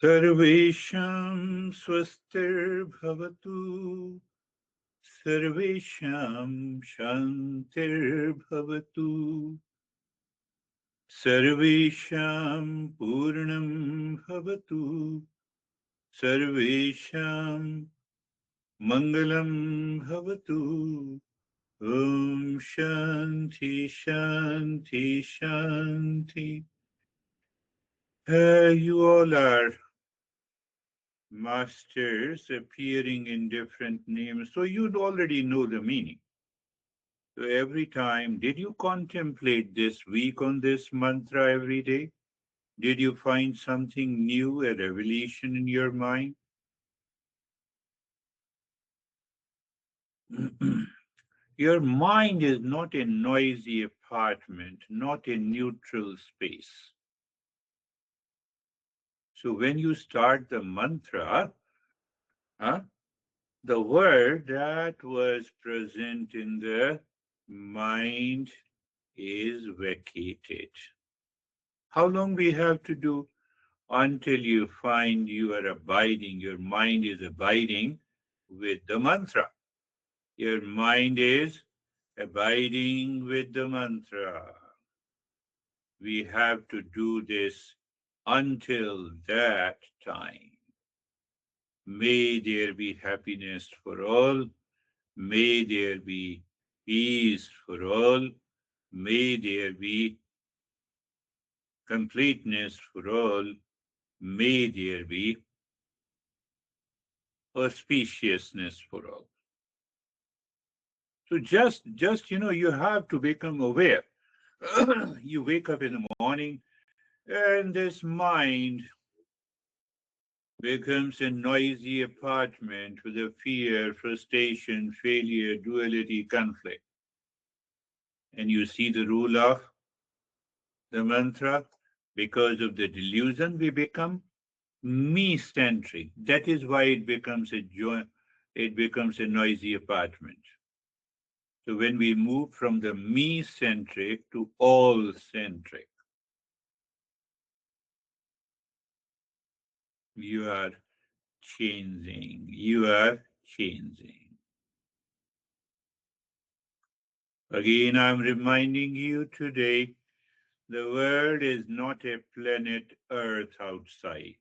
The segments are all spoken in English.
Sarvesham swastir bhavatu, Sarvesham shantir bhavatu, Sarvesham purnam bhavatu, Sarvesham mangalam bhavatu. Om Shanti Shanti Shanti. You all are masters appearing in different names, so you'd already know the meaning. So every time, did you contemplate this week on this mantra every day? Did you find something new, a revelation in your mind? Your mind is not a noisy apartment, not a neutral space. So when you start the mantra, huh, the word that was present in the mind is vacated. How long we have to do? Until you find you are abiding, your mind is abiding with the mantra. Your mind is abiding with the mantra. We have to do this until that time. May there be happiness for all. May there be peace for all. May there be completeness for all. May there be auspiciousness for all. So you have to become aware. You wake up in the morning and this mind becomes a noisy apartment with a fear, frustration, failure, duality, conflict. And you see the rule of the mantra. Because of the delusion, we become me-centric. That is why it becomes a noisy apartment. So when we move from the me-centric to all-centric, you are changing. You are changing. Again, I'm reminding you today, the world is not a planet Earth outside.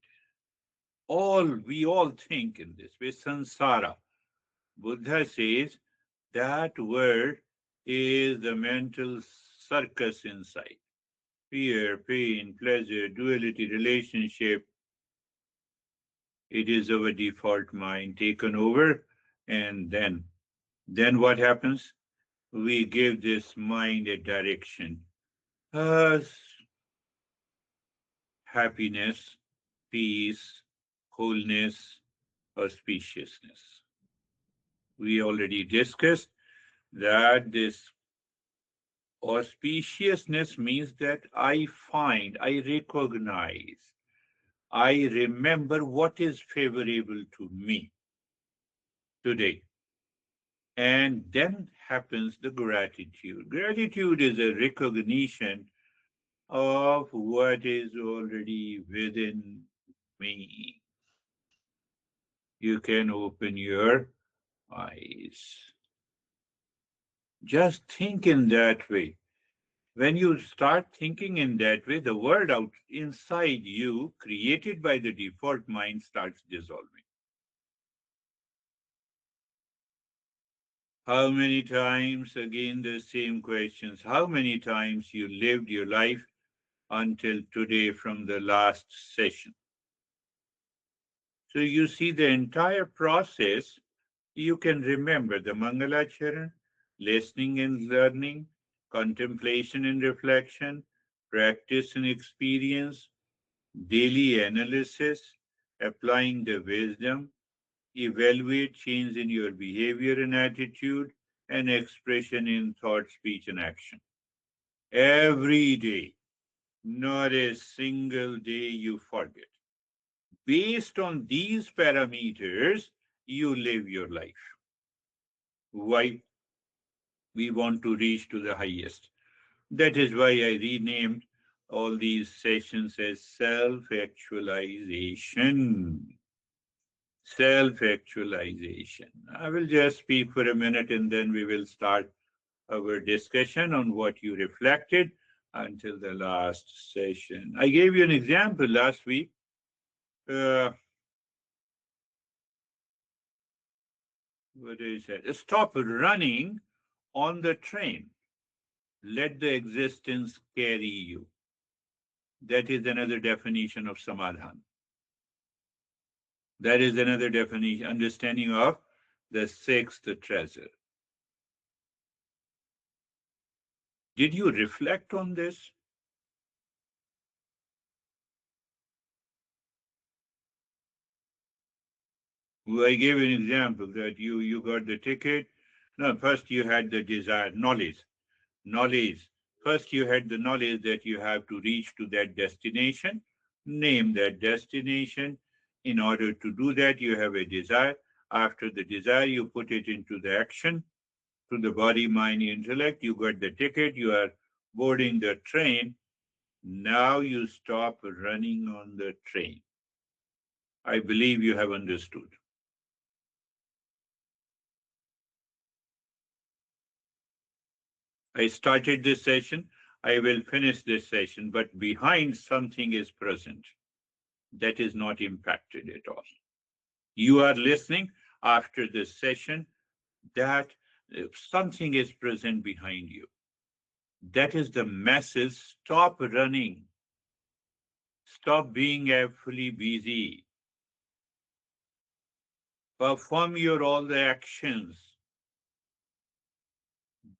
We all think in this way, samsara. Buddha says that world is the mental circus inside. Fear, pain, pleasure, duality, relationship. It is our default mind taken over. And then what happens? We give this mind a direction. Uh, Happiness, peace, wholeness, auspiciousness. We already discussed that this auspiciousness means that I recognize, I remember what is favorable to me today. And then happens the gratitude. Gratitude is a recognition of what is already within me. You can open your eyes. Just think in that way. When you start thinking in that way, the world out inside you, created by the default mind, starts dissolving. How many times, again, the same questions, how many times you lived your life until today from the last session? So you see the entire process, you can remember the Mangalacharan, listening and learning, contemplation and reflection, practice and experience, daily analysis, applying the wisdom, evaluate change in your behavior and attitude, and expression in thought, speech, and action. Every day, not a single day you forget. Based on these parameters, you live your life. Why? We want to reach to the highest. That is why I renamed all these sessions as self-actualization. Self-actualization. I will just speak for a minute and then we will start our discussion on what you reflected until the last session. I gave you an example last week. Uh, what is it? Stop running on the train. Let the existence carry you. That is another definition of samadhan. That is another definition, understanding of the sixth treasure. Did you reflect on this? Well, I gave an example that you got the ticket. No, first you had the desire, knowledge. Knowledge. First you had the knowledge that you have to reach to that destination, name that destination. In order to do that, you have a desire. After the desire, you put it into the action, to the body, mind, intellect. You got the ticket, you are boarding the train. Now you stop running on the train. I believe you have understood. I started this session. I will finish this session, but behind something is present that is not impacted at all. You are listening after this session that something is present behind you. That is the message. Stop running. Stop being fully busy. Perform your all the actions.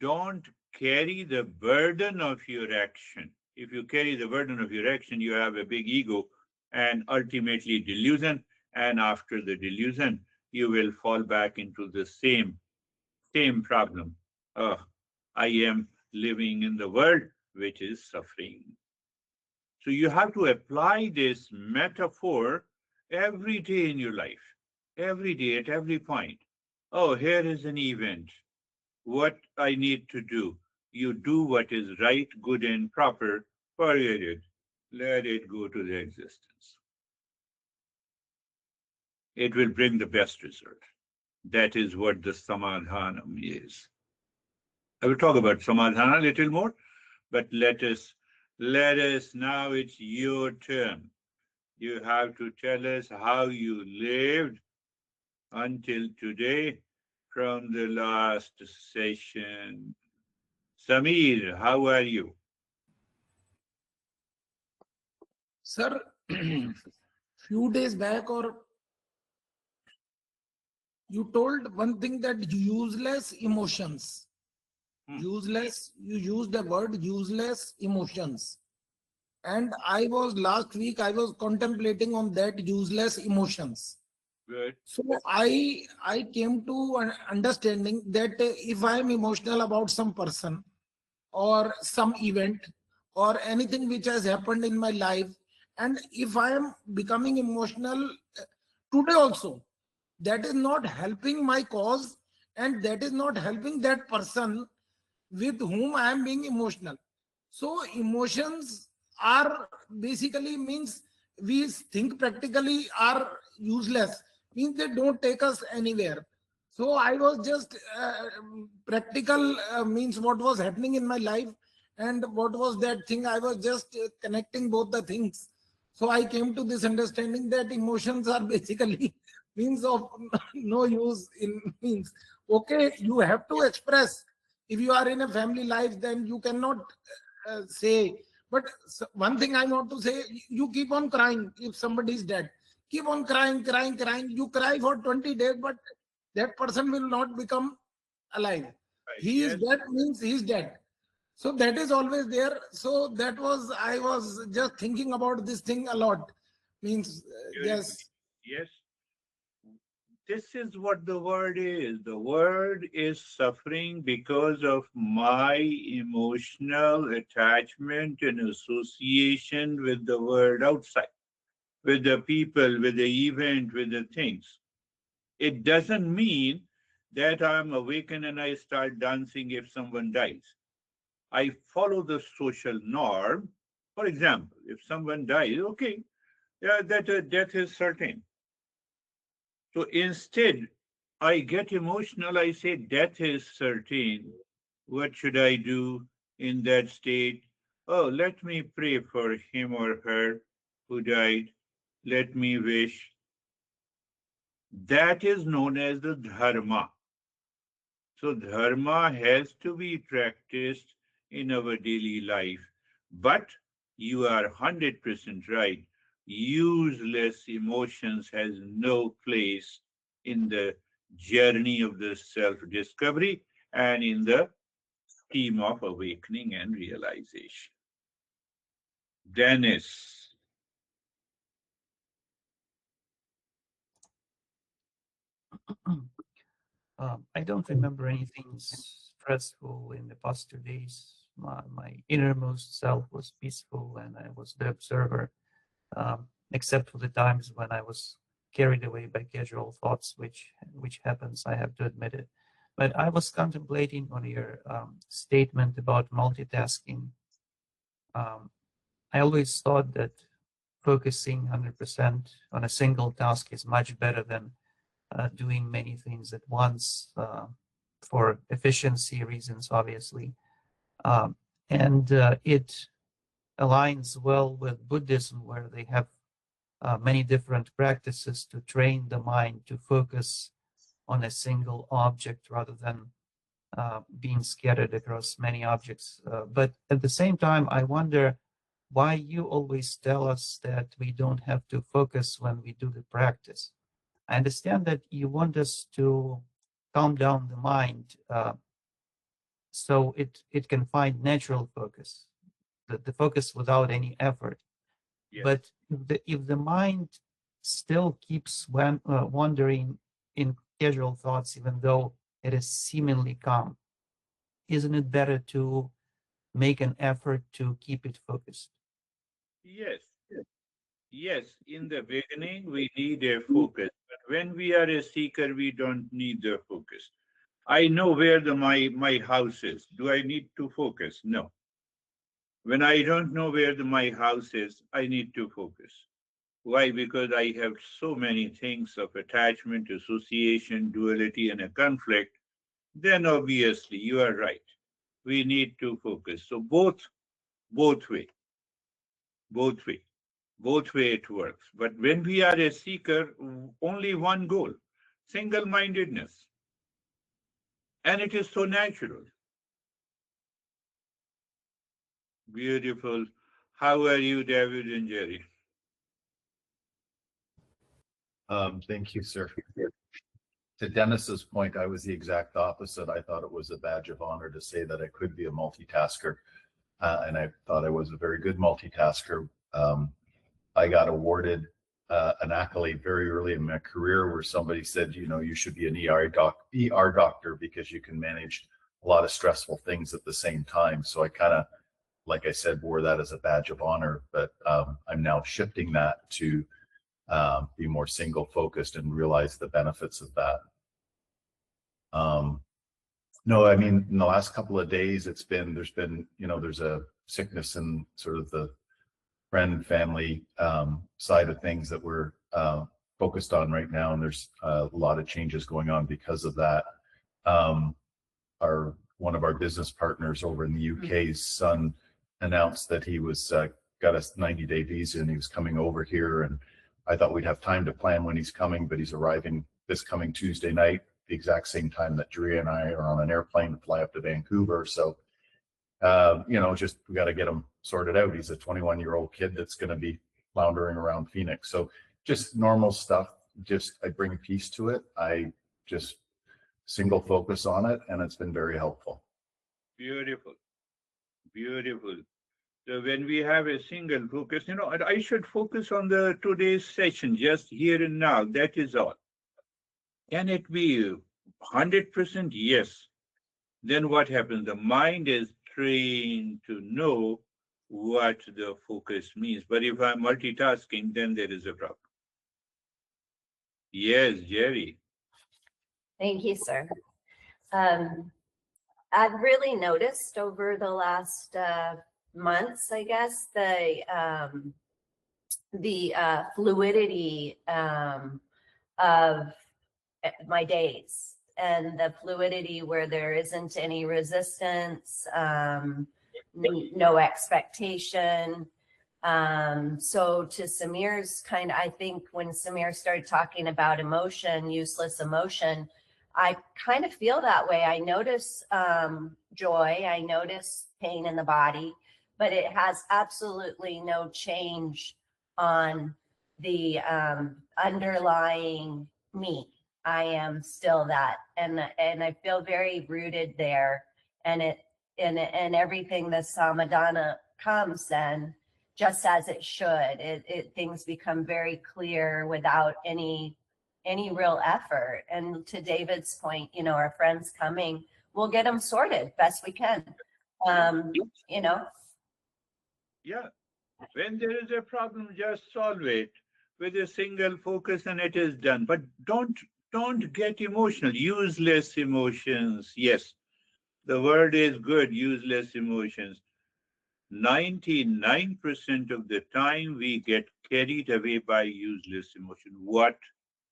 Don't carry the burden of your action. If you carry the burden of your action, you have a big ego and ultimately delusion. And after the delusion, you will fall back into the same problem. Oh, I am living in the world which is suffering. So you have to apply this metaphor every day in your life, every day at every point. Oh, here is an event. What I need to do. You do what is right, good, and proper, forget it. Let it go to the existence. It will bring the best result. That is what the samadhanam is. I will talk about samadhana a little more, but let us now it's your turn. You have to tell us how you lived until today from the last session. Samir, how are you? Sir, few days back, or you told one thing that useless emotions. Hmm. Useless, you used the word useless emotions. And I was last week, I was contemplating on that useless emotions. Good. So I came to an understanding that if I am emotional about some person or some event or anything which has happened in my life, and if I am becoming emotional today also, that is not helping my cause, and that is not helping that person with whom I am being emotional. So emotions are basically means we think practically are useless, means they don't take us anywhere. So I was just practical means what was happening in my life and what was that thing. I was just connecting both the things. So I came to this understanding that emotions are basically means of no use in means. Okay, you have to express. If you are in a family life, then you cannot say. But one thing I want to say, you keep on crying if somebody is dead. Keep on crying, crying, crying. You cry for 20 days, but that person will not become alive. Right. He is Yes. dead means he is dead. So that is always there. So that was, I was just thinking about this thing a lot. Means, yes. Yes. This is what the word is. The word is suffering because of my emotional attachment and association with the world outside, with the people, with the event, with the things. It doesn't mean that I'm awakened and I start dancing if someone dies. I follow the social norm For example, if someone dies, okay, yeah, that death is certain. So instead, I get emotional. I say, death is certain. What should I do in that state? Oh, let me pray for him or her who died. Let me wish. That is known as the dharma. So, dharma has to be practiced in our daily life. But you are 100% right. Useless emotions has no place in the journey of the self-discovery and in the scheme of awakening and realization. Dennis. I don't remember anything stressful in the past 2 days. My innermost self was peaceful and I was the observer, except for the times when I was carried away by casual thoughts, which happens, I have to admit it. But I was contemplating on your statement about multitasking. Um, I always thought that focusing 100% on a single task is much better than doing many things at once for efficiency reasons, obviously. Um, and it aligns well with Buddhism, where they have many different practices to train the mind to focus on a single object rather than being scattered across many objects. But at the same time, I wonder why you always tell us that we don't have to focus when we do the practice. I understand that you want us to calm down the mind so it can find natural focus, the focus without any effort. Yes. But if the mind still keeps wandering in casual thoughts, even though it is seemingly calm, isn't it better to make an effort to keep it focused? Yes. Yes. In the beginning, we need a focus. But when we are a seeker, we don't need the focus. I know where my house is. Do I need to focus? No. When I don't know where my house is, I need to focus. Why? Because I have so many things of attachment, association, duality, and a conflict. Then obviously you are right. We need to focus. So both way, both way, both way it works. But when we are a seeker, only one goal, single-mindedness, and it is so natural. Beautiful. How are you, David and Jerry? Thank you, sir. To Dennis's point, I was the exact opposite. I thought it was a badge of honor to say that I could be a multitasker, and I thought I was a very good multitasker. I got awarded an accolade very early in my career where somebody said, you know, you should be an ER doctor because you can manage a lot of stressful things at the same time. So I kind of, like I said, wore that as a badge of honor. But I'm now shifting that to be more single focused and realize the benefits of that. Um, no, I mean, in the last couple of days, there's been, you know, there's a sickness in sort of the friend family side of things that we're focused on right now. And there's a lot of changes going on because of that. One of our business partners over in the UK's son announced that he was got a 90-day visa and he was coming over here. And I thought we'd have time to plan when he's coming, but he's arriving this coming Tuesday night, the exact same time that Drea and I are on an airplane to fly up to Vancouver. So, you know, just we got to get him sorted out. He's a 21-year-old kid that's going to be floundering around Phoenix. So just normal stuff. Just I bring peace to it. I just single focus on it, and it's been very helpful. Beautiful, beautiful. So when we have a single focus, you know, I should focus on the today's session, just here and now. That is all. Can it be 100%? Yes. Then what happens? The mind is trained to know what the focus means. But if I'm multitasking, then there is a problem. Yes, Jerry. Thank you, sir. I've really noticed over the last months, I guess, the fluidity of my days, and the fluidity where there isn't any resistance, no expectation. So to Samir's I think when Samir started talking about emotion, useless emotion, I kind of feel that way. I notice joy, I notice pain in the body, but it has absolutely no change on the underlying me. I am still that, and I feel very rooted there, and and everything the samadhana comes then just as it should. Things become very clear without any real effort. And to David's point, our friends coming, we'll get them sorted best we can. You know. Yeah. When there is a problem, just solve it with a single focus and it is done. But don't get emotional. Useless emotions. Yes, the word is good, useless emotions. 99% of the time we get carried away by useless emotion. What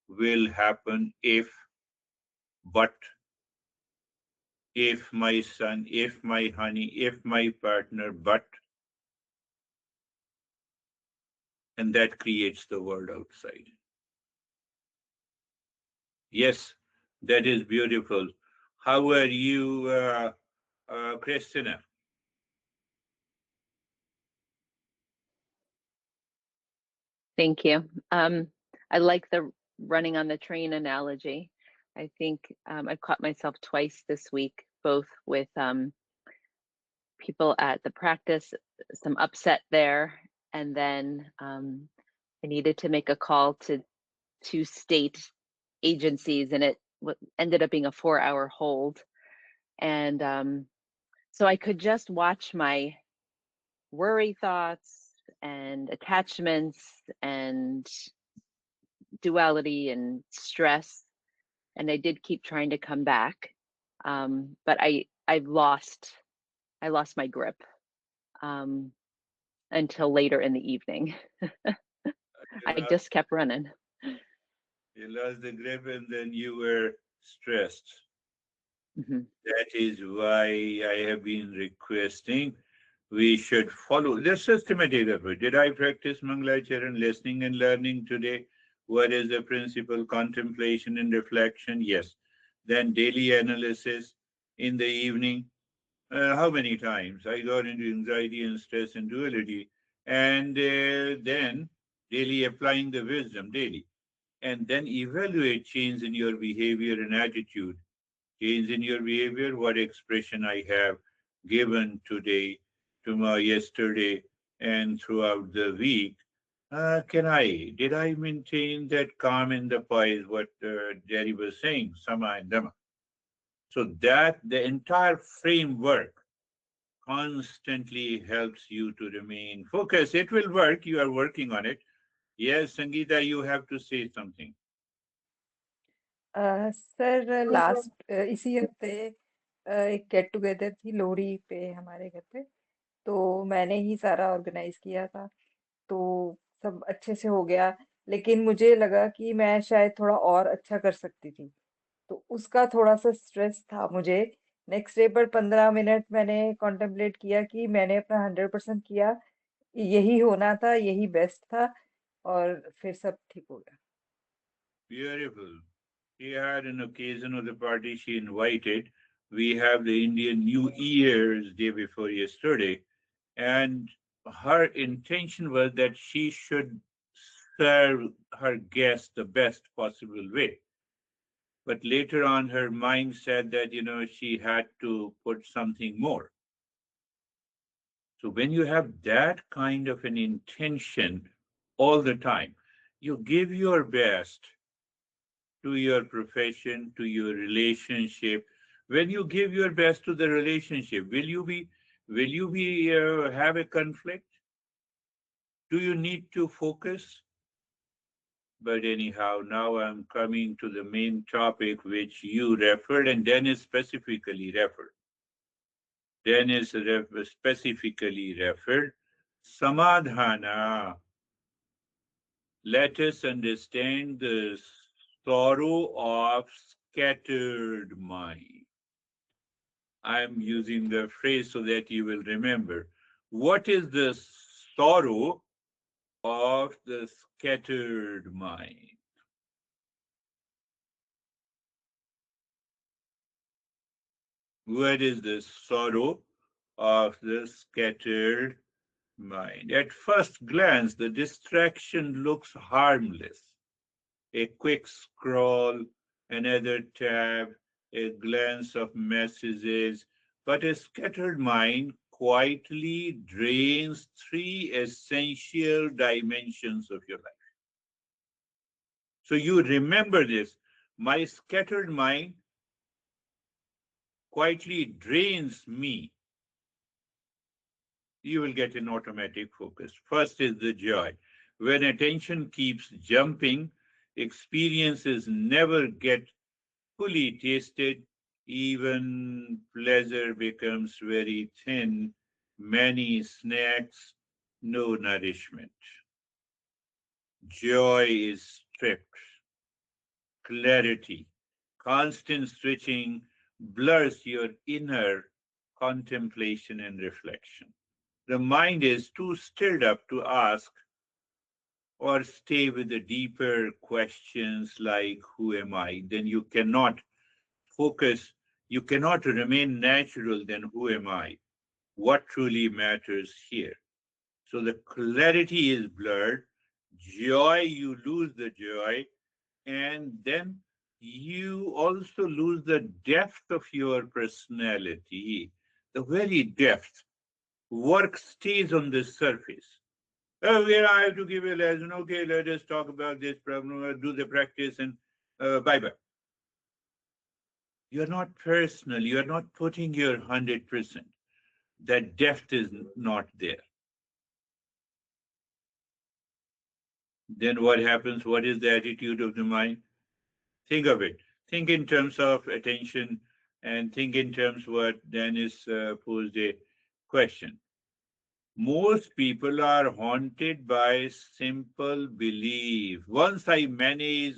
will happen but, if my son, if my honey, if my partner, but, and that creates the world outside. Yes, that is beautiful. How are you, Christina? Thank you. I like the running on the train analogy. I think I've caught myself twice this week, both with people at the practice, some upset there, and then I needed to make a call to two state agencies, and it ended up being a 4-hour hold. And so I could just watch my worry thoughts and attachments and duality and stress, and I did keep trying to come back, but I lost my grip until later in the evening. I just kept running. You lost the grip and then you were stressed. Mm-hmm. That is why I have been requesting we should follow the systematic approach. Did I practice Mangalacharan, listening and learning today? What is the principle? Contemplation and reflection? Yes. Then daily analysis in the evening. How many times I got into anxiety and stress and duality, and then daily applying the wisdom daily, and then evaluate change in your behavior and attitude. Change in your behavior, what expression I have given today, tomorrow, yesterday, and throughout the week. Did I maintain that calm and the poise, what Jerry was saying, Sama and Dhamma? So that the entire framework constantly helps you to remain focused. It will work. You are working on it. Yes, Sangeeta, you have to say something. Sir last इसी हफ्ते एक get together थी लोहड़ी पे हमारे घर पे, तो मैंने ही सारा ऑर्गेनाइज किया था, तो सब अच्छे से हो गया। लेकिन मुझे लगा कि मैं शायद थोड़ा और अच्छा कर सकती थी, तो उसका थोड़ा सा स्ट्रेस था मुझे। नेक्स्ट डे पर 15 मिनट मैंने कॉन्टेम्पलेट किया कि मैंने अपना 100% किया, यही होना था, यही बेस्ट था, और फिर सब ठीक हो गया। Beautiful. She had an occasion of the party she invited. We have the Indian New Year's day before yesterday, and her intention was that she should serve her guests the best possible way. But later on, her mind said that, she had to put something more. So when you have that kind of an intention all the time, you give your best to your profession, to your relationship. When you give your best to the relationship, will you be have a conflict? Do you need to focus? But anyhow, now I'm coming to the main topic which you referred and Dennis specifically referred. Dennis specifically referred samadhana. Let us understand the sorrow of scattered mind. I'm using the phrase so that you will remember. What is the sorrow of the scattered mind? What is the sorrow of the scattered mind? At first glance, the distraction looks harmless. A quick scroll, another tab, a glance of messages, but a scattered mind quietly drains three essential dimensions of your life. So you remember this. My scattered mind quietly drains me. You will get an automatic focus. First is the joy. When attention keeps jumping, experiences never get fully tasted, even pleasure becomes very thin, many snacks, no nourishment. Joy is stripped, clarity, constant switching blurs your inner contemplation and reflection. The mind is too stilled up to ask or stay with the deeper questions like, who am I? Then you cannot focus, you cannot remain natural, then who am I? What truly matters here? So the clarity is blurred, joy, you lose the joy, and then you also lose the depth of your personality, the very depth. Work stays on the surface. Oh, where I have to give a lesson. Okay, let us talk about this problem, do the practice, and bye bye. You're not personal. You're not putting your 100%. That depth is not there. Then what happens? What is the attitude of the mind? Think of it. Think in terms of attention and think in terms what Dennis posed a question. Most people are haunted by simple belief. Once I manage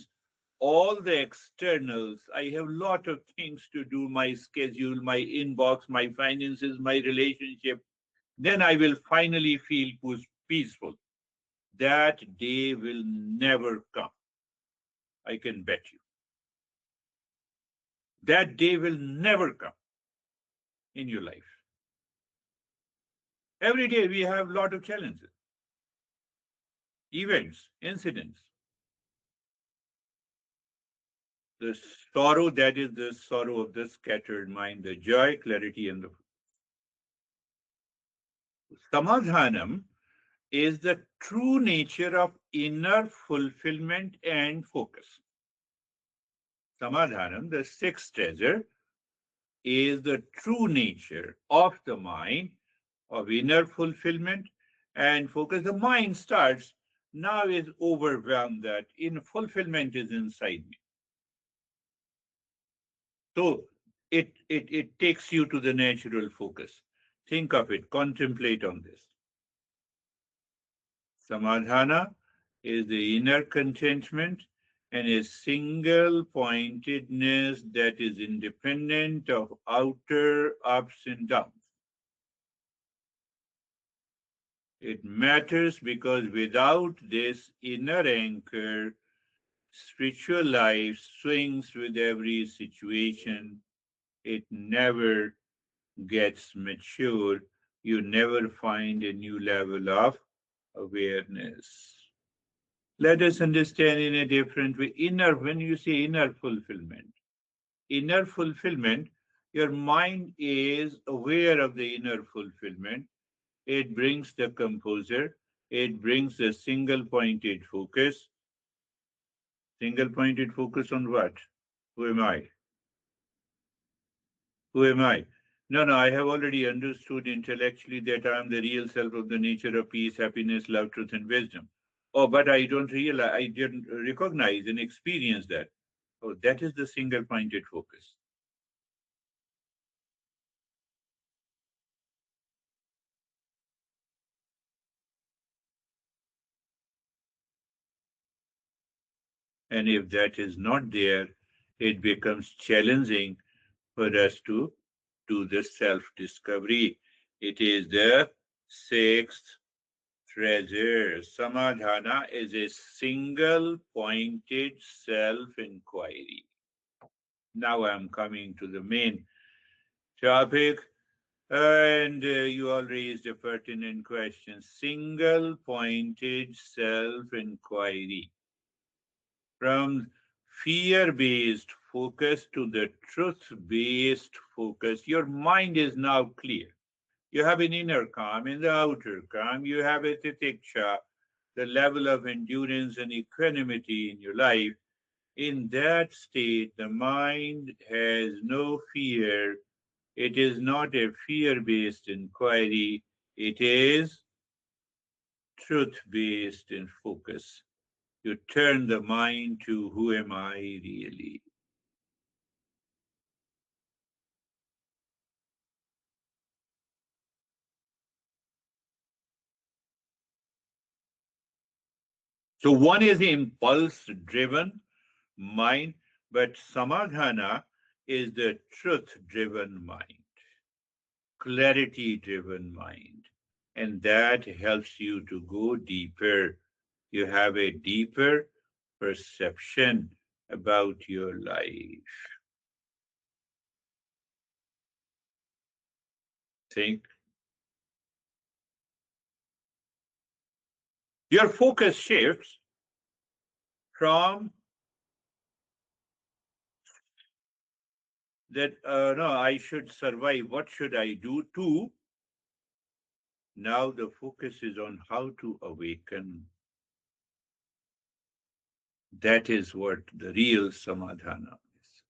all the externals, I have a lot of things to do, my schedule, my inbox, my finances, my relationship, then I will finally feel peaceful. That day will never come. I can bet you. That day will never come in your life. Every day we have a lot of challenges, events, incidents. The sorrow, that is the sorrow of the scattered mind, the joy, clarity, and the samadhanam is the true nature of inner fulfillment and focus. Samadhanam, the sixth treasure, is the true nature of the mind, of inner fulfillment and focus. The mind starts now is overwhelmed that in fulfillment is inside me. So it takes you to the natural focus. Think of it, contemplate on this. Samadhana is the inner contentment and a single pointedness that is independent of outer ups and downs. It matters because without this inner anchor, spiritual life swings with every situation. It never gets mature. You never find a new level of awareness. Let us understand in a different way. Inner, when you say inner fulfillment, your mind is aware of the inner fulfillment. It brings the composer, it brings the single pointed focus. Single pointed focus on what? Who am I? Who am I? No, no, I have already understood intellectually that I am the real self of the nature of peace, happiness, love, truth, and wisdom. Oh, but I don't realize, I didn't recognize and experience that. Oh, that is the single pointed focus. And if that is not there, it becomes challenging for us to do the self discovery. It is the sixth treasure. Samadhana is a single pointed self inquiry. Now I'm coming to the main topic, and you all raised a pertinent question. Single pointed self inquiry. From fear based focus to the truth based focus, your mind is now clear. You have an inner calm and the outer calm. You have a titiksha, the level of endurance and equanimity in your life. In that state, the mind has no fear. It is not a fear based inquiry, it is truth based in focus. You turn the mind to who am I really? So one is impulse driven mind, but samadhana is the truth driven mind, clarity driven mind. And that helps you to go deeper. You have a deeper perception about your life. Think. Your focus shifts from that, no, I should survive, what should I do, to now the focus is on how to awaken. That is what the real samadhana is.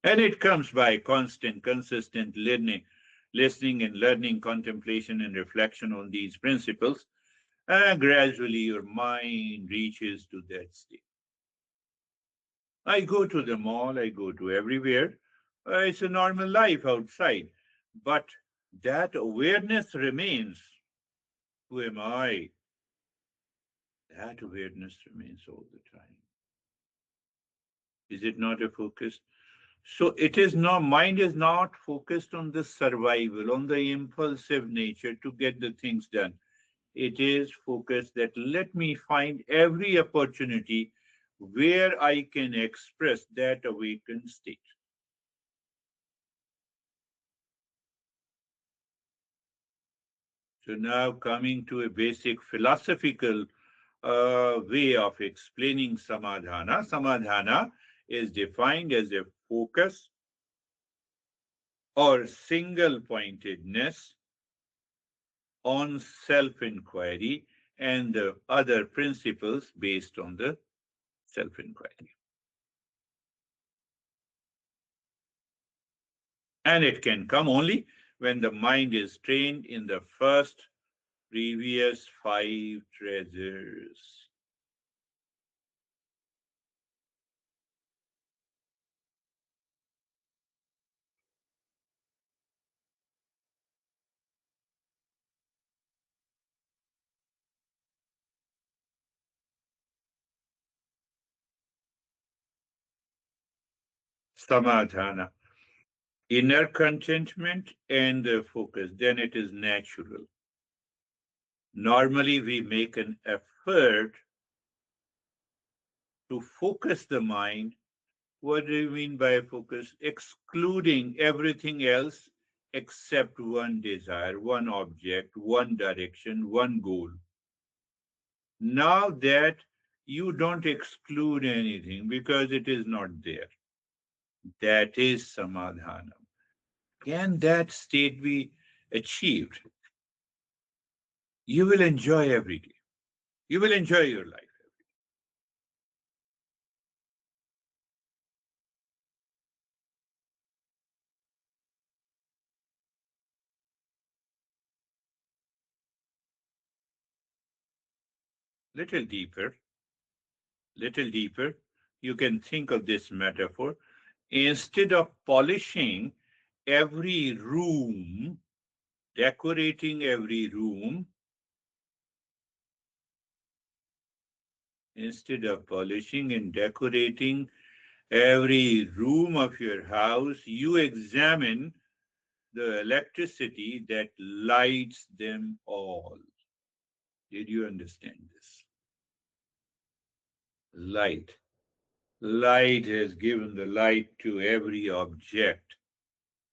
And it comes by constant, consistent learning, listening and learning, contemplation and reflection on these principles. And gradually your mind reaches to that state. I go to the mall, I go to everywhere. It's a normal life outside. But that awareness remains. Who am I? That awareness remains all the time. Is it not a focus? So it is not, mind is not focused on the survival, on the impulsive nature to get the things done. It is focused that let me find every opportunity where I can express that awakened state. So now coming to a basic philosophical way of explaining samadhana. Samadhana is defined as a focus or single pointedness on self inquiry and the other principles based on the self inquiry. And it can come only when the mind is trained in the first previous five treasures. Samadhana, inner contentment and focus, then it is natural. Normally, we make an effort to focus the mind. What do you mean by focus? Excluding everything else except one desire, one object, one direction, one goal. Now that you don't exclude anything because it is not there, that is samadhana. Can that state be achieved? You will enjoy every day. You will enjoy your life. Little deeper, little deeper, you can think of this metaphor. Instead of polishing every room, decorating every room, Instead of polishing and decorating every room of your house, you examine the electricity that lights them all. Did you understand this? Light. Light has given the light to every object.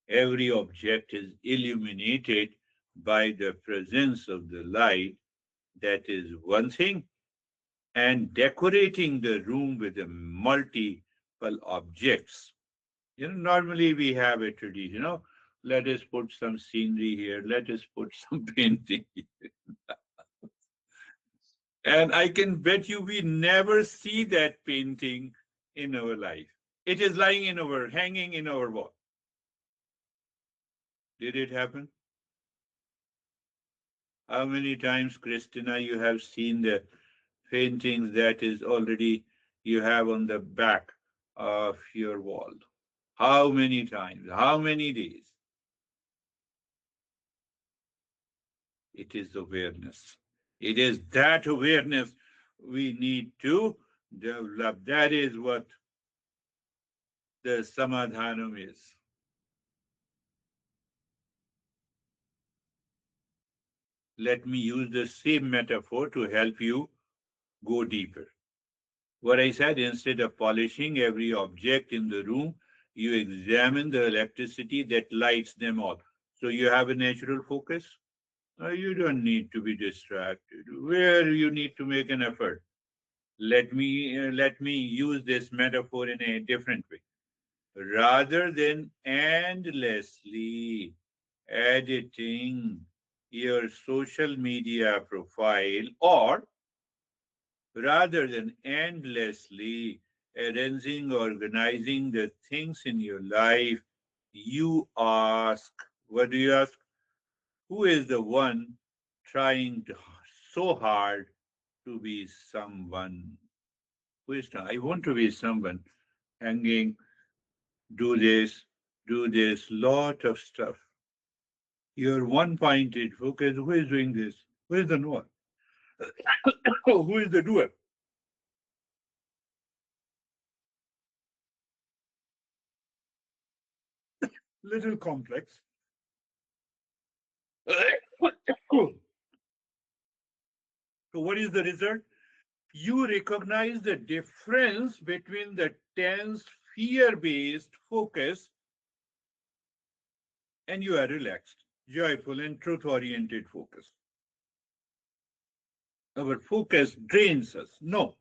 Every object is illuminated by the presence of the light. That is one thing. And decorating the room with the multiple objects. Normally we have a tradition, let us put some scenery here, let us put some painting here. And I can bet you we never see that painting in our life. It is lying in our, hanging in our wall. Did it happen? How many times, Christina, you have seen the paintings that is already you have on the back of your wall? How many times? How many days? It is awareness. It is that awareness we need to develop. That is what the samadhanam is. Let me use the same metaphor to help you go deeper. What I said, instead of polishing every object in the room, you examine the electricity that lights them all. So you have a natural focus. You don't need to be distracted. Where you need to make an effort. Let me use this metaphor in a different way. Rather than endlessly editing your social media profile, or rather than endlessly arranging, organizing the things in your life, you ask, what do you ask? Who is the one trying so hard to be someone? Who is I want to be someone, hanging, do this, lot of stuff. Your one pointed focus, who is doing this? Who is the knower? Who is the doer? Little complex. So, what is the result? You recognize the difference between the tense, fear based focus and you are relaxed, joyful, and truth oriented focus. Our focus drains us. No.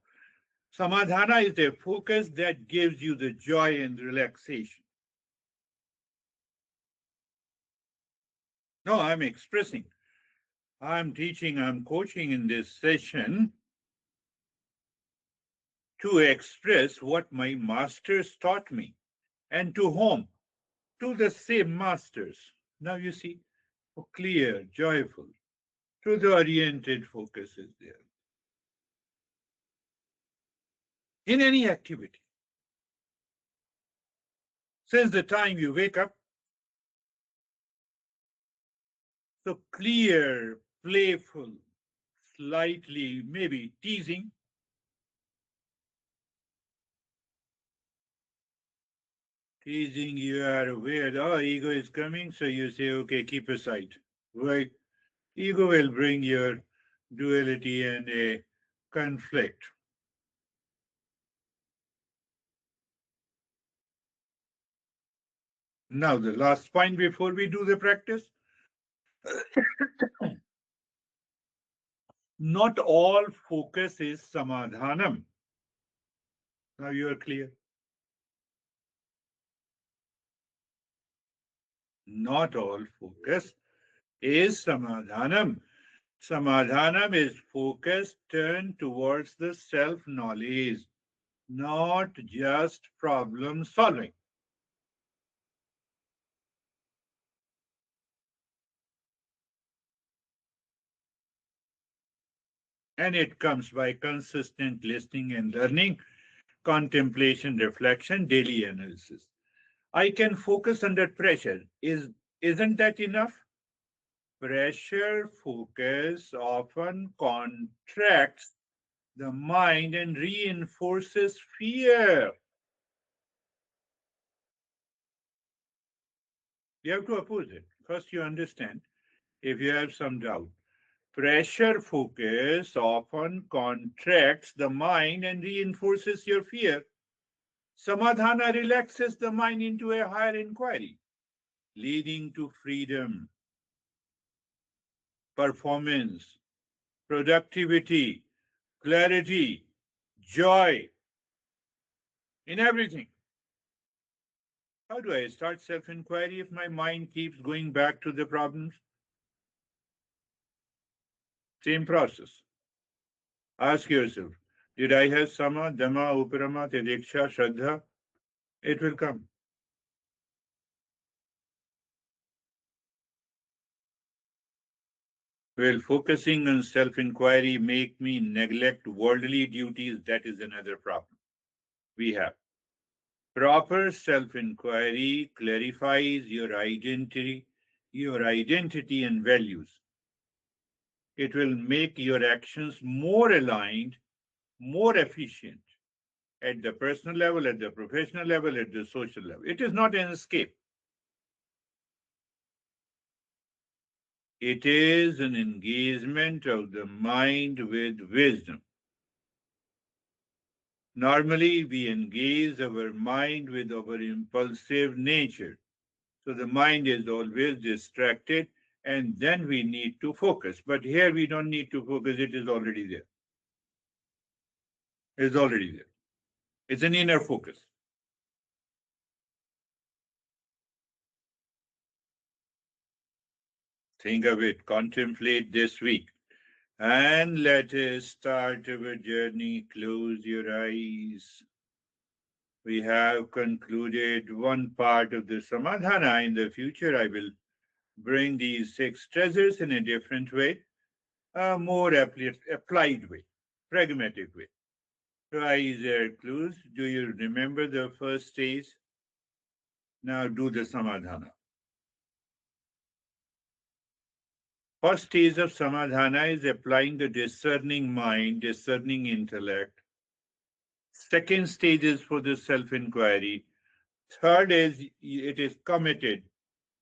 Samadhana is a focus that gives you the joy and relaxation. No, I'm expressing, I'm teaching, I'm coaching in this session to express what my masters taught me. And to whom? To the same masters. Now you see, clear, joyful, truth oriented focus is there. In any activity. Since the time you wake up, so clear, playful, slightly maybe teasing. Teasing, you are aware, oh, ego is coming, so you say, okay, keep aside. Right? Ego will bring your duality and a conflict. Now, the last point before we do the practice. Not all focus is samadhanam. Now you are clear. Not all focus is samadhanam. Samadhanam is focus turned towards the self-knowledge, not just problem solving. And it comes by consistent listening and learning, contemplation, reflection, daily analysis. I can focus under pressure. Isn't that enough? Pressure focus often contracts the mind and reinforces fear. You have to oppose it. First, you understand if you have some doubt. Pressure focus often contracts the mind and reinforces your fear. Samadhana relaxes the mind into a higher inquiry, leading to freedom, performance, productivity, clarity, joy in everything. How do I start self inquiry if my mind keeps going back to the problems? Same process. Ask yourself, did I have sama, dhamma, uparama, tidiksha, shraddha? It will come. Will focusing on self inquiry make me neglect worldly duties? That is another problem we have. Proper self inquiry clarifies your identity and values. It will make your actions more aligned, more efficient at the personal level, at the professional level, at the social level. It is not an escape, it is an engagement of the mind with wisdom. Normally, we engage our mind with our impulsive nature. So the mind is always distracted, and then we need to focus. But here we don't need to focus, it is already there. It's already there. It's an inner focus. Think of it, contemplate this week. And let us start our journey. Close your eyes. We have concluded one part of the Samadhana. In the future, I will bring these six treasures in a different way, a more applied way, pragmatic way. So eyes are closed. Do you remember the first stage? Now do the Samadhana. First stage of Samadhana is applying the discerning mind, discerning intellect. Second stage is for the self inquiry. Third is it is committed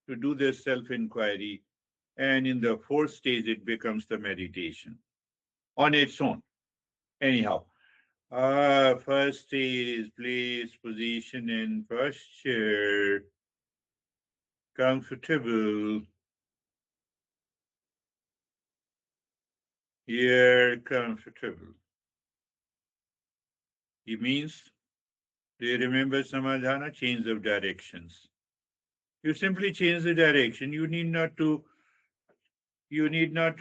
to do the self inquiry. And in the fourth stage, it becomes the meditation on its own. Anyhow, first is place, position, and posture. Comfortable. You're comfortable. It means, do you remember Samadhana? Change of directions. You simply change the direction. You need not to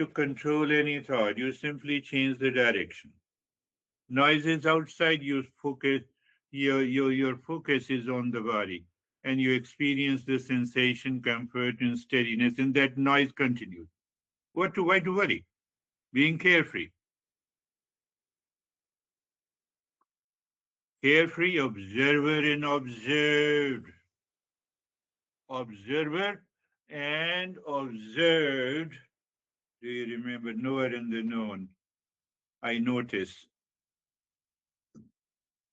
control any thought. You simply change the direction. Noises outside, your focus is on the body, and you experience the sensation, comfort, and steadiness, and that noise continues. Why to worry? Being carefree. Carefree, observer and observed. Observer and observed. Do you remember knower and the known? I notice.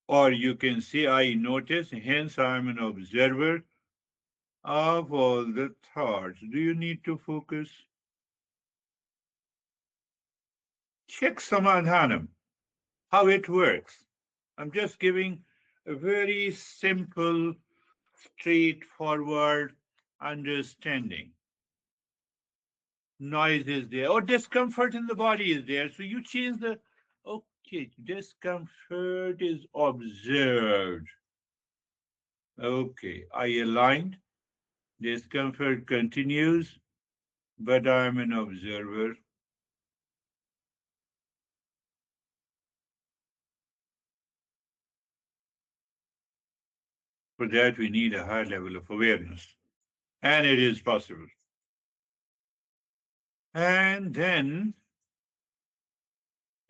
Or you can say I notice, hence I am an observer of all the thoughts. Do you need to focus? Check Samadhanam, how it works. I'm just giving a very simple, straightforward understanding. Noise is there, or discomfort in the body is there. So you change the, okay, discomfort is observed. Okay, I aligned. Discomfort continues, but I'm an observer. For that, we need a high level of awareness, and it is possible. And then,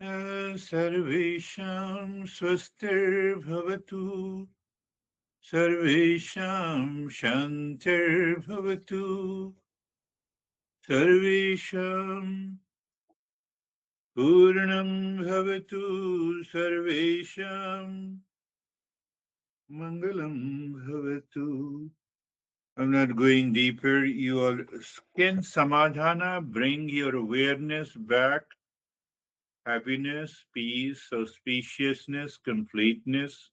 Sarvesham Swastir Bhavatu, Sarvesham Shantir Bhavatu, Sarvesham Purnam bhavatu sarvesham mangalam bhavatu. I'm not going deeper. You all can samadhana bring your awareness back, happiness, peace, auspiciousness, completeness.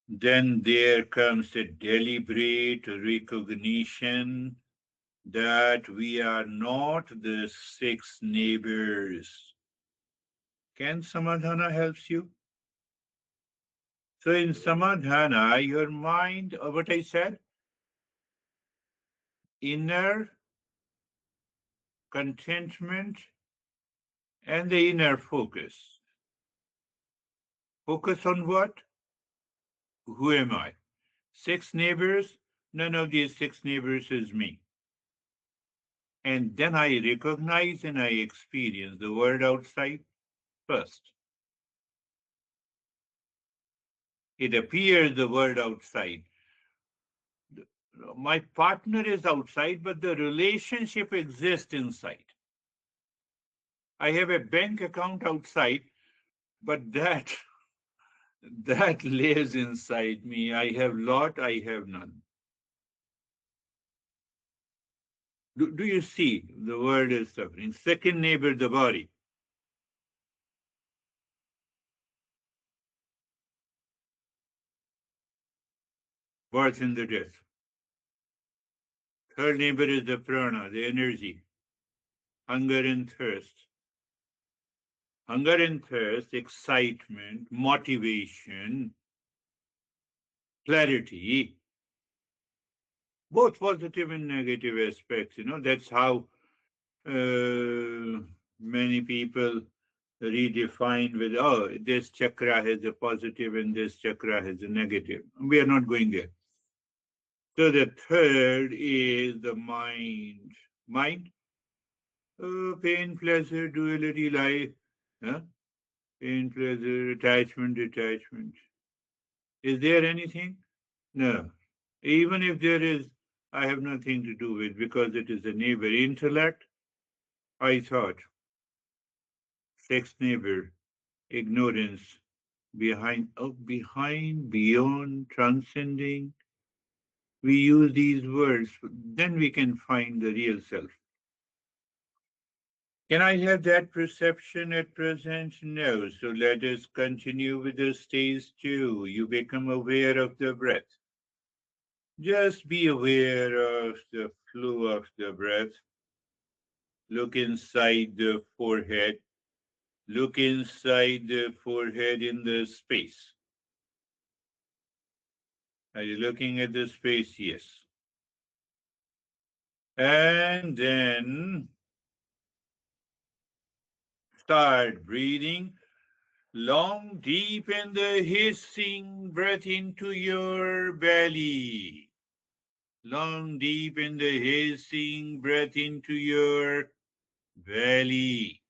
Then there comes a deliberate recognition that we are not the six neighbors. Can samadhana helps you? So in samadhana, your mind, what I said, inner contentment and the inner focus. Focus on what? Who am I? Six neighbors? None of these six neighbors is me. And then I recognize and I experience the world outside first. It appears the world outside. My partner is outside, but the relationship exists inside. I have a bank account outside, but that lives inside me. I have lot, I have none. Do you see the world is suffering? Second neighbor, the body. Birth and the death. Third neighbor is the prana, the energy. Hunger and thirst. Hunger and thirst, excitement, motivation, clarity, both positive and negative aspects. That's how many people redefine with, oh, this chakra has a positive and this chakra has a negative. We are not going there. So the third is the mind. Mind, pain, pleasure, duality, life, huh? Pain, pleasure, attachment, detachment. Is there anything? No. Even if there is, I have nothing to do with because it is a neighbor. Intellect, I thought. Sex neighbor, ignorance, behind, beyond, transcending. We use these words, then we can find the real self. Can I have that perception at present? No. So let us continue with the stage two. You become aware of the breath. Just be aware of the flow of the breath. Look inside the forehead. Look inside the forehead in the space. Are you looking at the space? Yes. And then start breathing long, deep, and the hissing breath into your belly. Long, deep, and the hissing breath into your belly.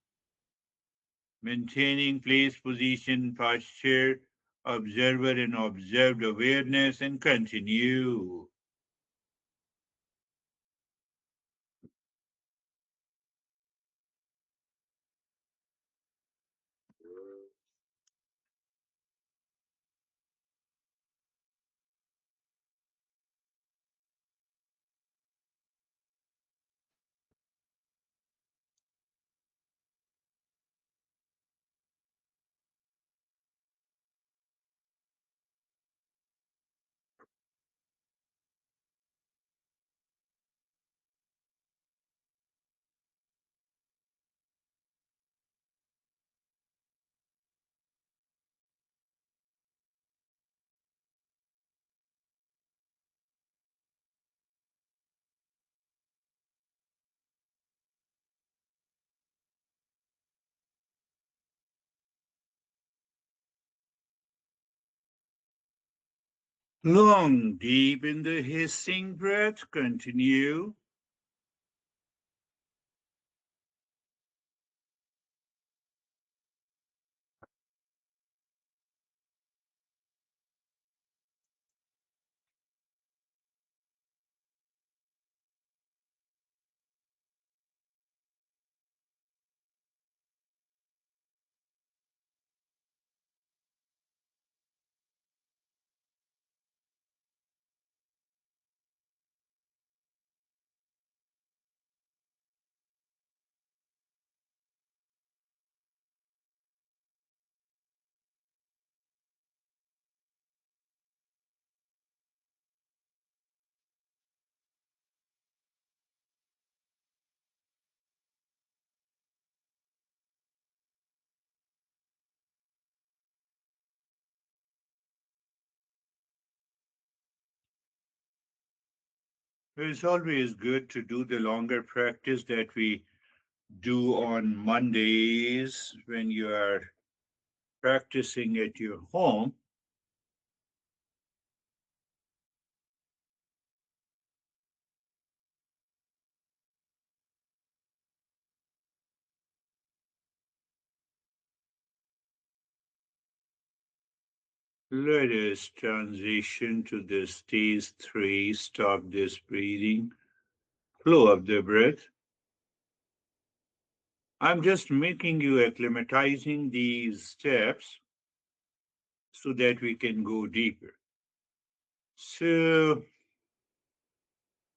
Maintaining place, position, posture, observer and observed awareness, and continue. Long, deep in the hissing breath. Continue. It's always good to do the longer practice that we do on Mondays when you are practicing at your home. Let us transition to the stage 3. Stop this breathing. Flow of the breath. I'm just making you acclimatizing these steps so that we can go deeper. So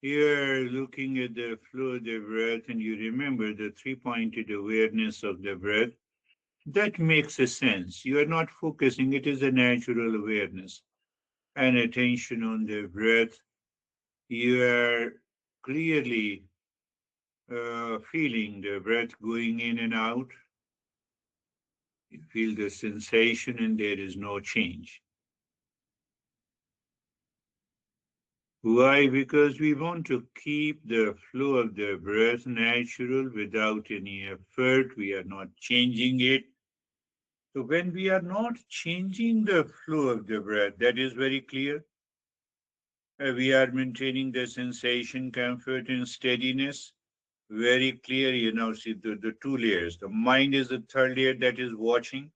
you're looking at the flow of the breath and you remember the three-pointed awareness of the breath. That makes a sense. You are not focusing, it is a natural awareness and attention on the breath. You are clearly feeling the breath going in and out. You feel the sensation and there is no change. Why? Because we want to keep the flow of the breath natural without any effort. We are not changing it. So when we are not changing the flow of the breath, that is very clear. We are maintaining the sensation, comfort, and steadiness. Very clear. You now see the two layers. The mind is the third layer that is watching.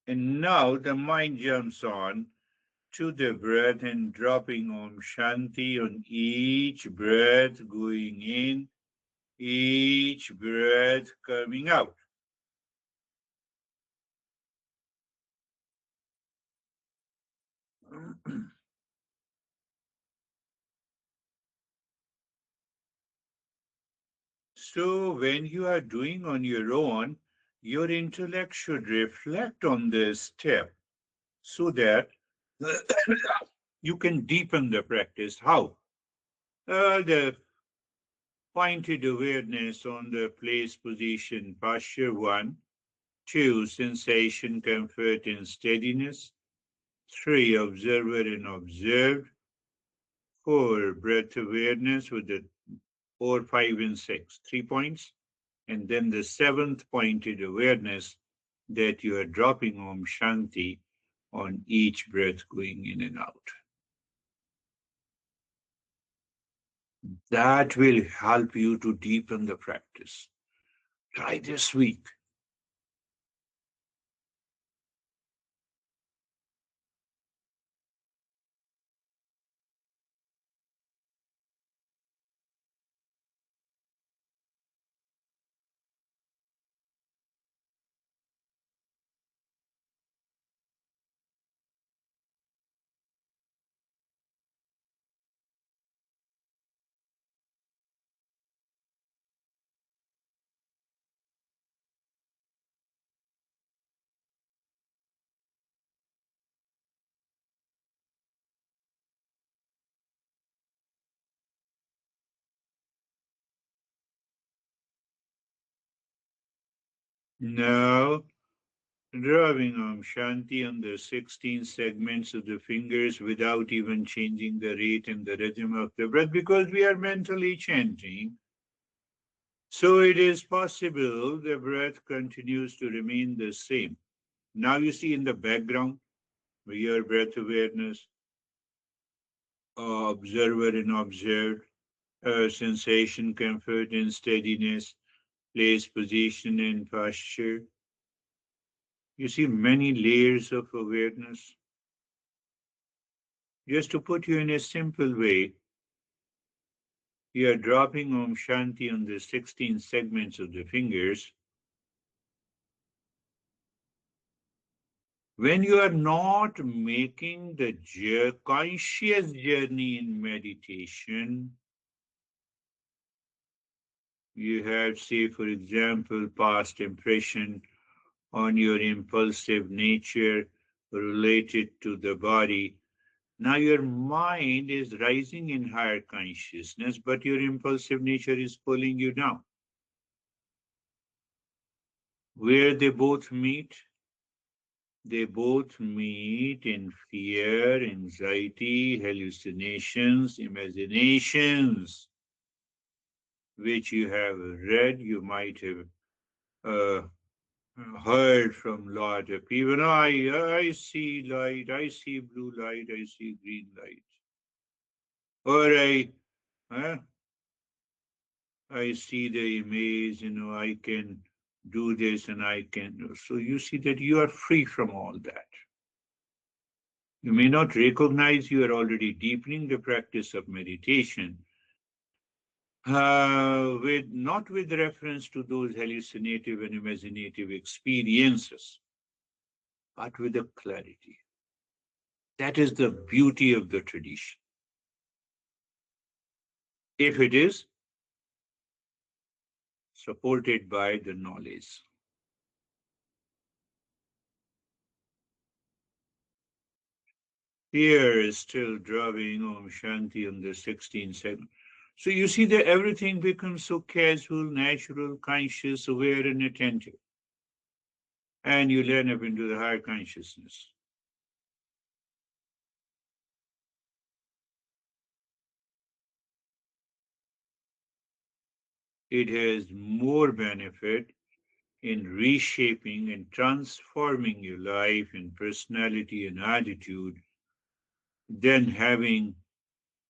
And now the mind jumps on to the breath and dropping Om Shanti on each breath going in, each breath coming out. So when you are doing on your own, your intellect should reflect on this step so that you can deepen the practice. How? The pointed awareness on the place, position, posture 1, 2, sensation, comfort, and steadiness, 3, observer and observed, 4, breath awareness with the 4, 5, and 6, 3 points, and then the 7th pointed awareness that you are dropping Om Shanti on each breath going in and out. That will help you to deepen the practice. Try this week. Now, drawing Om Shanti on the 16 segments of the fingers without even changing the rate and the rhythm of the breath because we are mentally chanting. So it is possible the breath continues to remain the same. Now you see in the background, your breath awareness, observer and observed, sensation, comfort, and steadiness, place, position, and posture. You see many layers of awareness. Just to put you in a simple way, you are dropping Om Shanti on the 16 segments of the fingers. When you are not making the conscious journey in meditation, you have, say, for example, past impression on your impulsive nature related to the body. Now your mind is rising in higher consciousness, but your impulsive nature is pulling you down. Where they both meet? They both meet in fear, anxiety, hallucinations, imaginations, which you have read, you might have uh, heard from a lot of people. I see light, I see blue light, I see green light. Or uh, I see the image, I can do this and I can. So you see that you are free from all that. You may not recognize you are already deepening the practice of meditation, with not with reference to those hallucinative and imaginative experiences, but with a clarity. That is the beauty of the tradition. If it is supported by the knowledge. Here is still dropping Om Shanti on the 16th segment. So you see that everything becomes so casual, natural, conscious, aware, and attentive. And you learn up into the higher consciousness. It has more benefit in reshaping and transforming your life and personality and attitude than having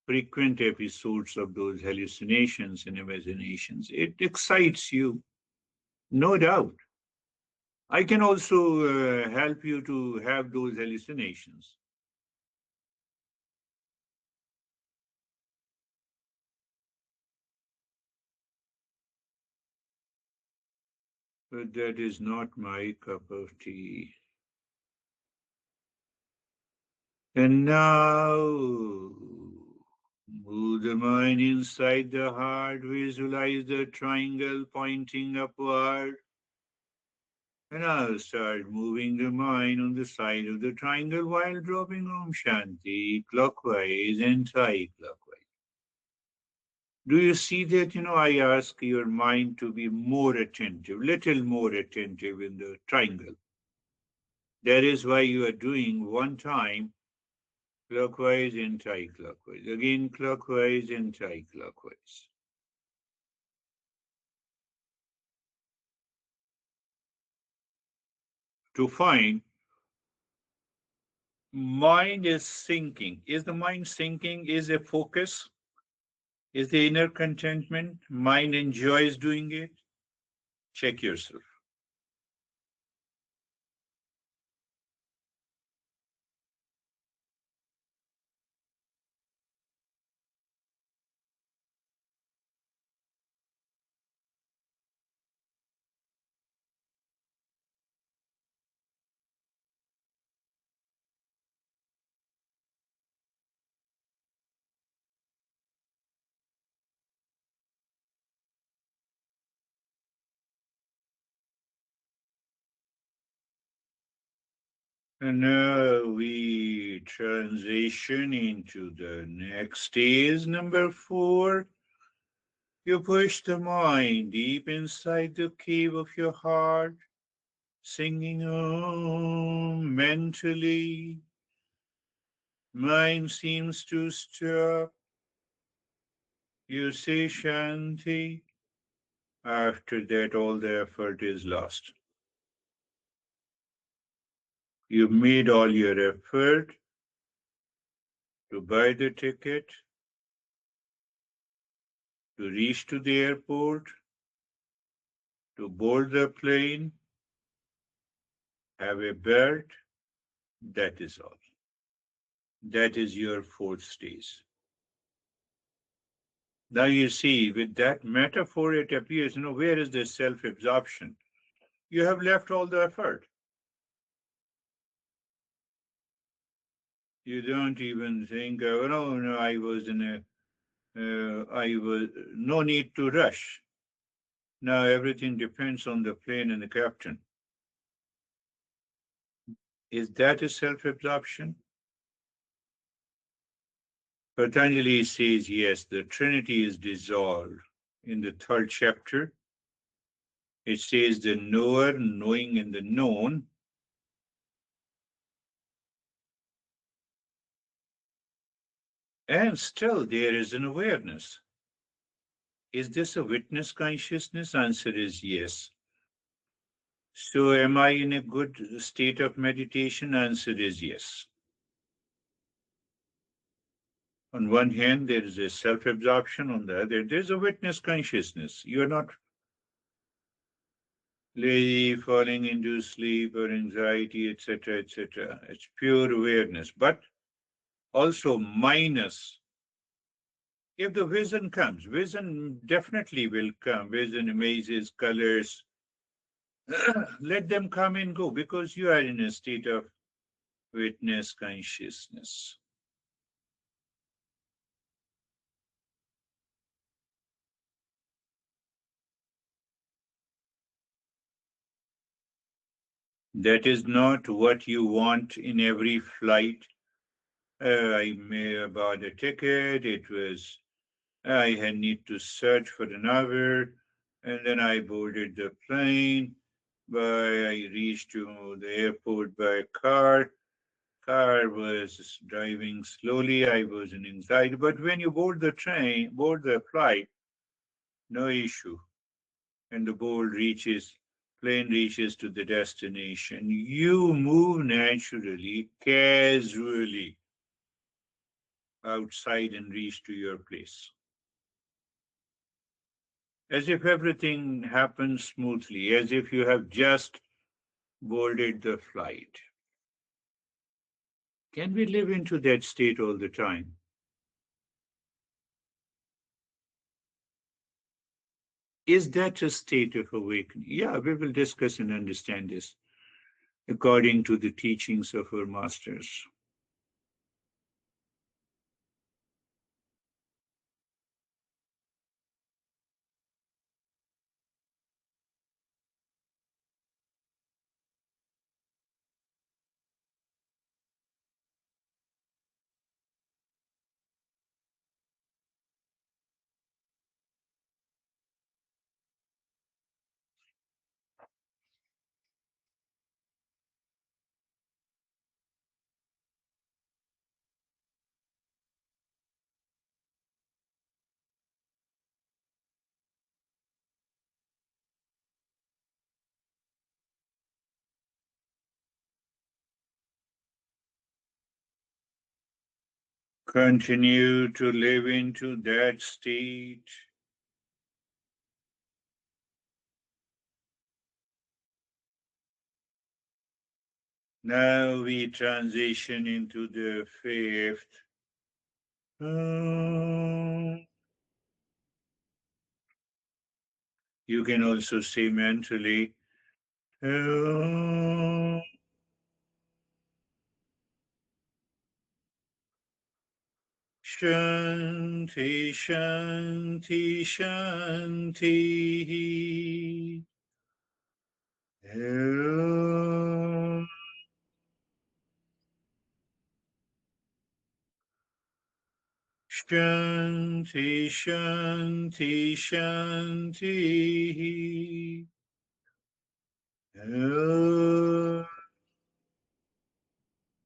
frequent episodes of those hallucinations and imaginations. It excites you, no doubt. I can also help you to have those hallucinations. But that is not my cup of tea. And now, move the mind inside the heart, visualize the triangle pointing upward. And I'll start moving the mind on the side of the triangle while dropping Om Shanti clockwise and anti-clockwise. Do you see that? I ask your mind to be more attentive, little more attentive in the triangle. That is why you are doing one time clockwise and anti-clockwise, again clockwise and anti-clockwise. To find mind is sinking. Is the mind sinking? Is a focus? Is the inner contentment? Mind enjoys doing it? Check yourself. And now we transition into the next stage, number 4. You push the mind deep inside the cave of your heart, singing Om mentally. Mind seems to stop. You say Shanti. After that, all the effort is lost. You made all your effort to buy the ticket, to reach to the airport, to board the plane, have a bed. That is all. That is your 4 stays. Now you see, with that metaphor, it appears, where is the self-absorption? You have left all the effort. You don't even think, oh, no, I was no need to rush. Now everything depends on the plane and the captain. Is that a self-absorption? Patanjali says, yes, the Trinity is dissolved. In the 3rd chapter, it says the knower knowing in the known. And still there is an awareness. Is this a witness consciousness? Answer is yes. So am I in a good state of meditation? Answer is yes. On one hand, there is a self-absorption. On the other, there's a witness consciousness. You're not lazy, falling into sleep or anxiety, etc., etc. It's pure awareness, but also minus. If the vision comes, vision definitely will come. Vision, images, colors, let them come and go because you are in a state of witness consciousness. That is not what you want in every flight. I may bought a ticket. I had need to search for an hour, and then I boarded the plane. I reached to the airport by car. Car was driving slowly. I was in anxiety. But when you board the flight, no issue. And the plane reaches to the destination. You move naturally, casually outside and reach to your place. As if everything happens smoothly, as if you have just boarded the flight. Can we live into that state all the time? Is that a state of awakening? Yeah, we will discuss and understand this according to the teachings of our masters. Continue to live into that state. Now we transition into the 5th. You can also say mentally, Shanti, Shanti, Shanti. Shanti, Shanti, Shanti.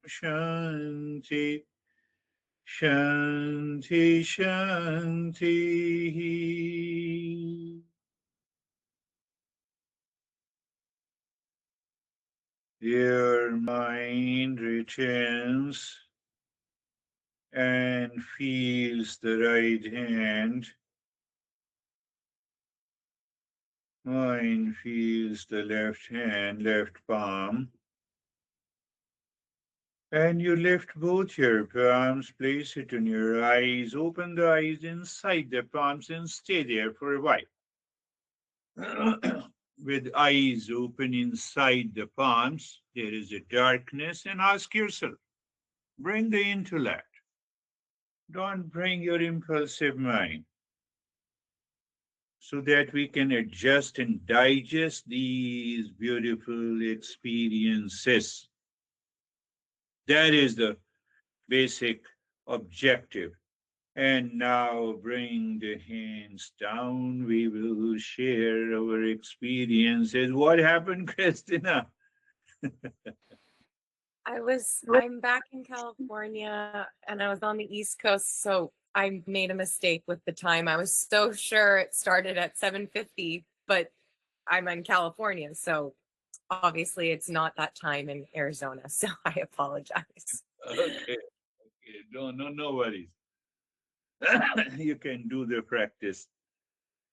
Shanti, Shanti, Shanti. Your mind returns and feels the right hand. Mind feels the left hand, left palm. And you lift both your palms, place it on your eyes, open the eyes inside the palms and stay there for a while. With eyes open inside the palms, there is a darkness, and ask yourself, bring the intellect. Don't bring your impulsive mind, so that we can adjust and digest these beautiful experiences. That is the basic objective. And now bring the hands down. We will share our experiences. What happened, Christina? I'm back in California and I was on the East Coast, so I made a mistake with the time. I was so sure it started at 7:50, but I'm in California, so obviously it's not that time in Arizona, so I apologize. Okay, no worries. You can do the practice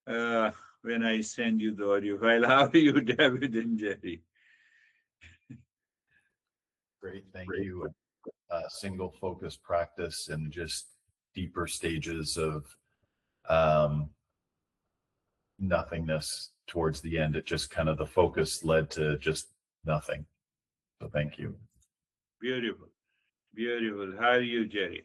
when I send you the audio file. How are you, David and Jerry? Great, thank you. Single focus practice and just deeper stages of nothingness towards the end. It just kind of the focus led to just nothing. So thank you. Beautiful, beautiful. How are you, Jerry?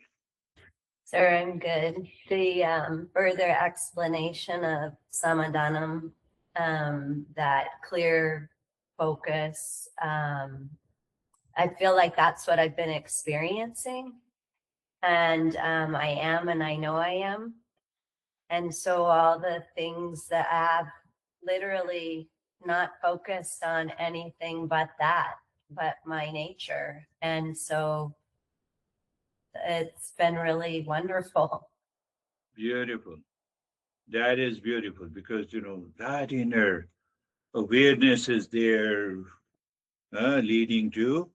Sir, I'm good. The further explanation of samadhanam, that clear focus, I feel like that's what I've been experiencing. And I am, and I know I am. And so all the things that I have literally not focused on anything but that, but my nature. And so it's been really wonderful. Beautiful. That is beautiful because, that inner awareness is there leading to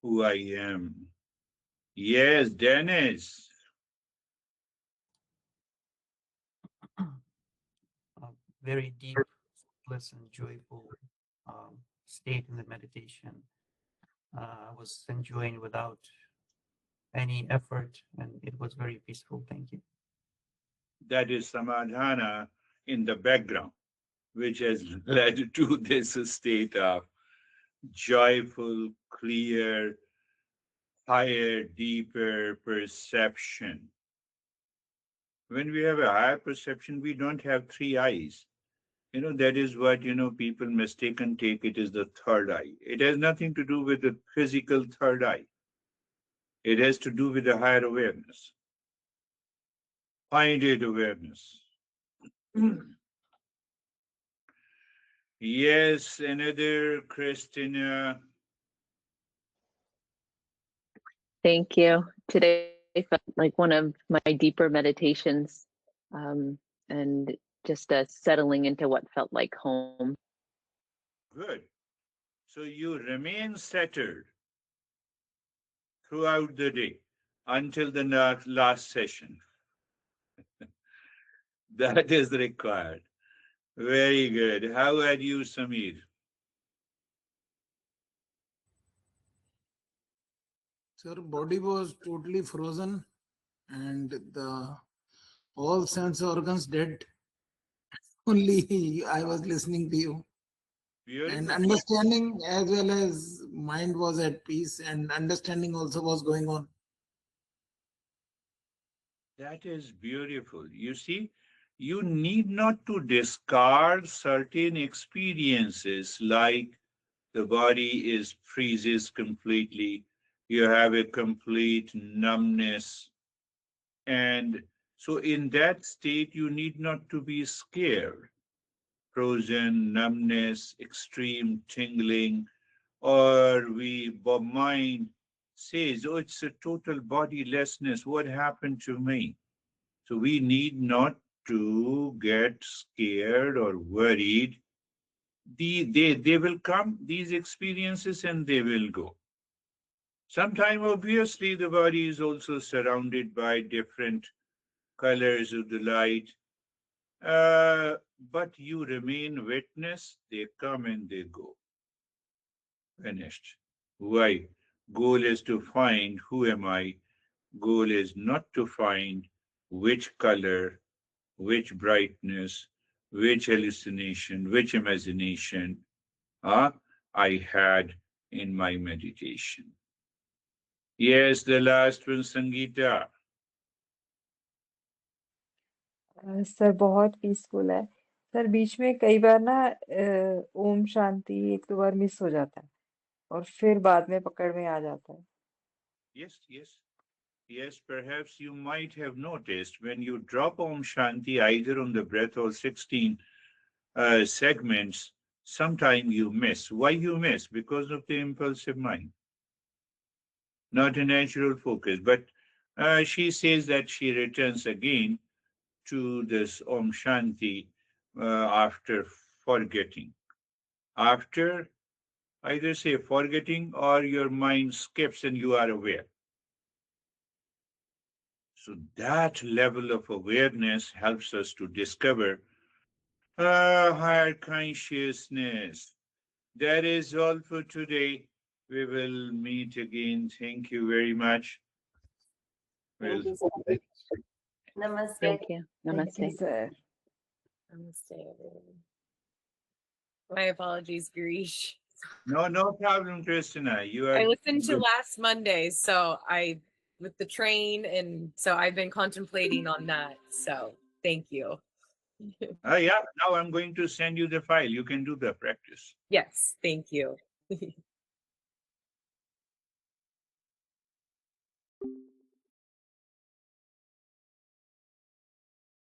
who I am. Yes, Dennis. A very deep, pleasant, joyful state in the meditation. I was enjoying without any effort, and it was very peaceful. Thank you. That is samadhana in the background, which has led to this state of joyful, clear, higher, deeper perception. When we have a higher perception, we don't have three eyes. That is what, people mistaken take it is the third eye. It has nothing to do with the physical third eye. It has to do with the higher awareness, pointed awareness. Yes, another Christina. Thank you. Today felt like one of my deeper meditations, and just settling into what felt like home. Good. So you remain centered throughout the day until the last session. That is required. Very good. How are you, Samir? Sir, body was totally frozen and the all sense organs dead. Only I was listening to you. And Beautiful. understanding as well as mind was at peace and understanding also was going on. That is beautiful. You see, you need not to discard certain experiences like the body is freezes completely. You have a complete numbness. And so in that state, you need not to be scared. Frozen, numbness, extreme tingling, or mind says, oh, it's a total bodilessness. What happened to me? So we need not to get scared or worried they will come, these experiences, and they will go. Sometime, obviously, the body is also surrounded by different colors of the light, but you remain witness. They come and they go. Finished. Why? Goal is to find who am I. Goal is not to find which color, which brightness, which hallucination, which imagination I had in my meditation. Yes, the last one, Sangeeta. Sir बहुत peaceful है sir. बीच में कई बार ना ओम शांति एक दो बार miss हो जाता है और फिर बाद में पकड़ में आ जाता है। Yes, yes. Yes, perhaps you might have noticed when you drop Om Shanti either on the breath or 16 segments, sometime you miss. Why you miss? Because of the impulsive mind, not a natural focus. But she says that she returns again to this Om Shanti after forgetting. After either say forgetting or your mind skips and you are aware. So that level of awareness helps us to discover higher consciousness. That is all for today. We will meet again. Thank you very much. Thank Well, you, sir. Namaste. Thank you. Thank you Namaste. Sir. Namaste, everyone. My apologies, Girish. no problem, Christina. You are I listened to good. last Monday, so I with the train, and so I've been contemplating on that. So thank you. Yeah, now I'm going to send you the file. You can do the practice. Yes, thank you.